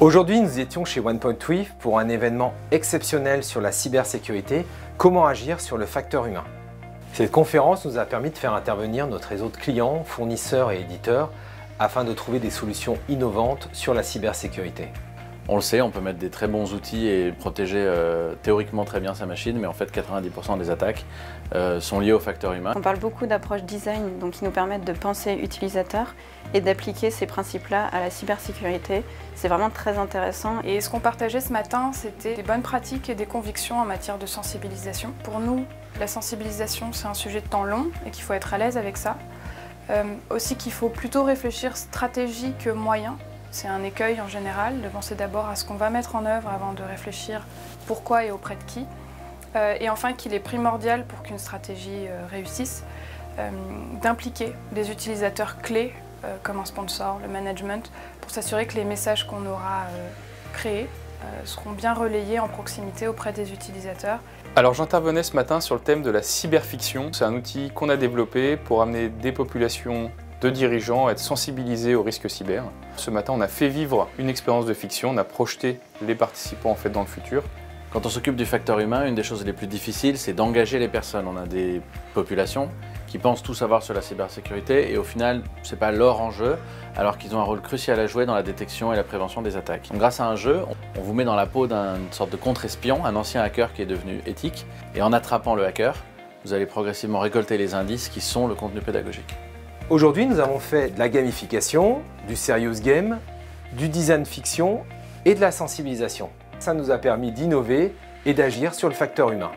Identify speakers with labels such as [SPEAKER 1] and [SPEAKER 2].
[SPEAKER 1] Aujourd'hui, nous étions chez OnePoint3 pour un événement exceptionnel sur la cybersécurité, comment agir sur le facteur humain. Cette conférence nous a permis de faire intervenir notre réseau de clients, fournisseurs et éditeurs afin de trouver des solutions innovantes sur la cybersécurité.
[SPEAKER 2] On le sait, on peut mettre des très bons outils et protéger théoriquement très bien sa machine, mais en fait 90% des attaques sont liées au facteur humain.
[SPEAKER 3] On parle beaucoup d'approche design, donc qui nous permettent de penser utilisateur et d'appliquer ces principes-là à la cybersécurité. C'est vraiment très intéressant.
[SPEAKER 4] Et ce qu'on partageait ce matin, c'était des bonnes pratiques et des convictions en matière de sensibilisation. Pour nous, la sensibilisation, c'est un sujet de temps long et qu'il faut être à l'aise avec ça. Aussi qu'il faut plutôt réfléchir stratégie que moyen. C'est un écueil en général, de penser d'abord à ce qu'on va mettre en œuvre avant de réfléchir pourquoi et auprès de qui. Et enfin qu'il est primordial pour qu'une stratégie réussisse, d'impliquer des utilisateurs clés comme un sponsor, le management, pour s'assurer que les messages qu'on aura créés seront bien relayés en proximité auprès des utilisateurs.
[SPEAKER 5] Alors j'intervenais ce matin sur le thème de la cyberfiction. C'est un outil qu'on a développé pour amener des populations de dirigeants à être sensibilisés aux risques cyber. Ce matin, on a fait vivre une expérience de fiction, on a projeté les participants dans le futur.
[SPEAKER 2] Quand on s'occupe du facteur humain, une des choses les plus difficiles, c'est d'engager les personnes. On a des populations qui pensent tout savoir sur la cybersécurité et au final, ce n'est pas leur enjeu, alors qu'ils ont un rôle crucial à jouer dans la détection et la prévention des attaques. Donc, grâce à un jeu, on vous met dans la peau d'une sorte de contre-espion, un ancien hacker qui est devenu éthique, et en attrapant le hacker, vous allez progressivement récolter les indices qui sont le contenu pédagogique.
[SPEAKER 1] Aujourd'hui, nous avons fait de la gamification, du serious game, du design fiction et de la sensibilisation. Ça nous a permis d'innover et d'agir sur le facteur humain.